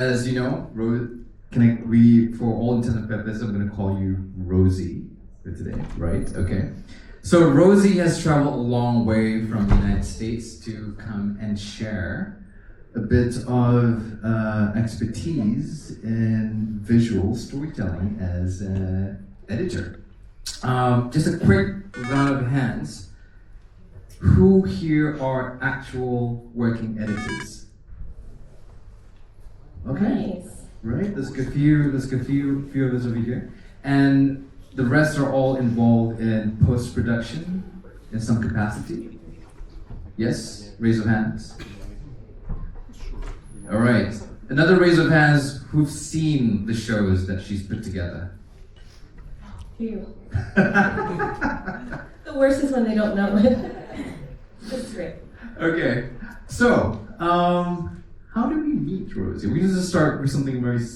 As you know, we, for all intents and purposes, I'm going to call you Rosie for today, right? Okay. So Rosie has traveled a long way from the United States to come and share a bit of expertise in visual storytelling as an editor. Just a quick round of hands. Who here are actual working editors? Okay. Nice. Right, there's a few of us over here. And the rest are all involved in post-production in some capacity. Yes? Raise of hands. All right. Another raise of hands who've seen the shows that she's put together. Phew. The worst is when they don't know it. This is great. Okay. So, how did we meet, Rosie? We can just start with something very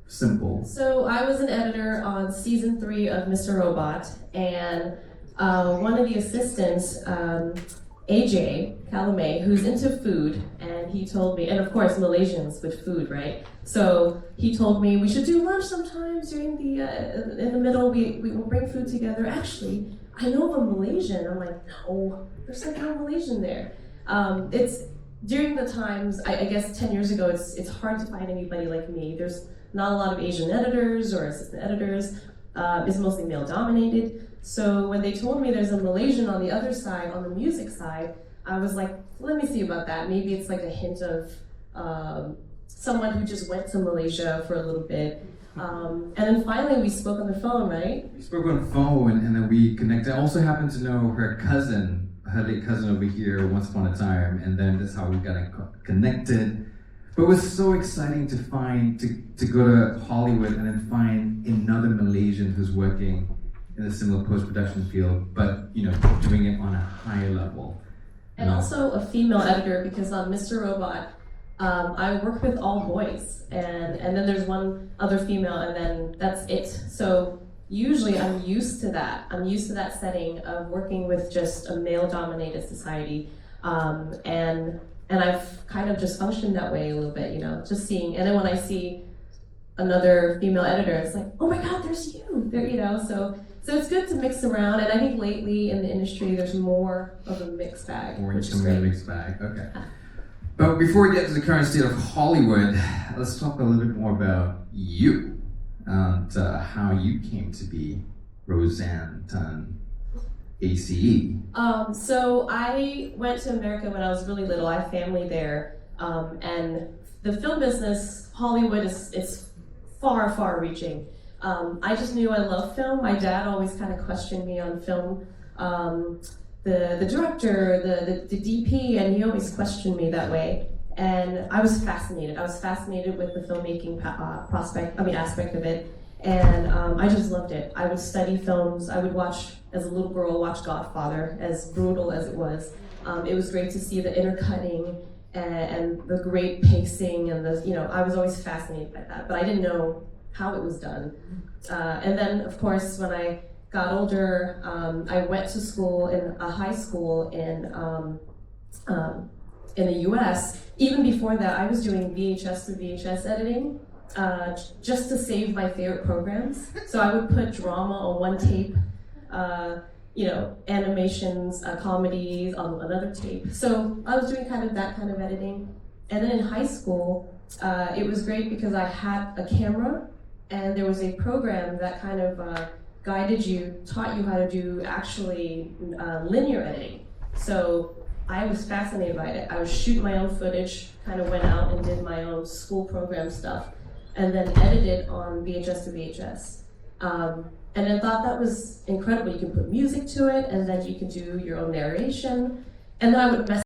simple. So I was an editor on season 3 of Mr. Robot, and one of the assistants, AJ Calumet, who's into food, and he told me, and of course Malaysians with food, right? So he told me we should do lunch sometimes during the in the middle. We will bring food together. Actually, I know of a Malaysian. I'm like, no, there's like no Malaysian there. It's during the times, I guess 10 years ago, it's hard to find anybody like me. There's not a lot of Asian editors or assistant editors. It's mostly male dominated. So when they told me there's a Malaysian on the other side, on the music side, I was like, let me see about that. Maybe it's like a hint of someone who just went to Malaysia for a little bit. And then finally we spoke on the phone, right? We spoke on the phone and then we connected. I also happened to know her late cousin over here once upon a time, and then that's how we got connected. But it was so exciting to find, to go to Hollywood and then find another Malaysian who's working in a similar post-production field, but doing it on a higher level. And also a female editor, because on Mr. Robot, I work with all boys, and then there's one other female, and then that's it. So usually I'm used to that. I'm used to that setting of working with just a male-dominated society, and I've kind of just functioned that way a little bit, just seeing. And then when I see another female editor, it's like, oh my God, there's you. There, so it's good to mix around. And I think lately in the industry, there's more of a mixed bag. More which is a mixed bag. Okay. But before we get to the current state of Hollywood, let's talk a little bit more about you. And how you came to be Roseanne Tan ACE. So I went to America when I was really little. I have family there, and the film business, Hollywood, is far, far reaching. I just knew I love film. My dad always kind of questioned me on film. The director, the DP, and he always questioned me that way. And I was fascinated. I was fascinated with the filmmaking aspect of it, and I just loved it. I would study films. I would watch, as a little girl, watch Godfather, as brutal as it was. It was great to see the intercutting and the great pacing, and I was always fascinated by that. But I didn't know how it was done. And then, of course, when I got older, I went to school in a high school in the U.S. Even before that, I was doing VHS to VHS editing just to save my favorite programs. So I would put drama on one tape, animations, comedies on another tape. So I was doing that kind of editing. And then in high school, it was great because I had a camera, and there was a program that kind of taught you how to do actually linear editing. So I was fascinated by it. I would shoot my own footage, kind of went out and did my own school program stuff, and then edited on VHS to VHS. And I thought that was incredible. You can put music to it, and then you can do your own narration. And then I would mess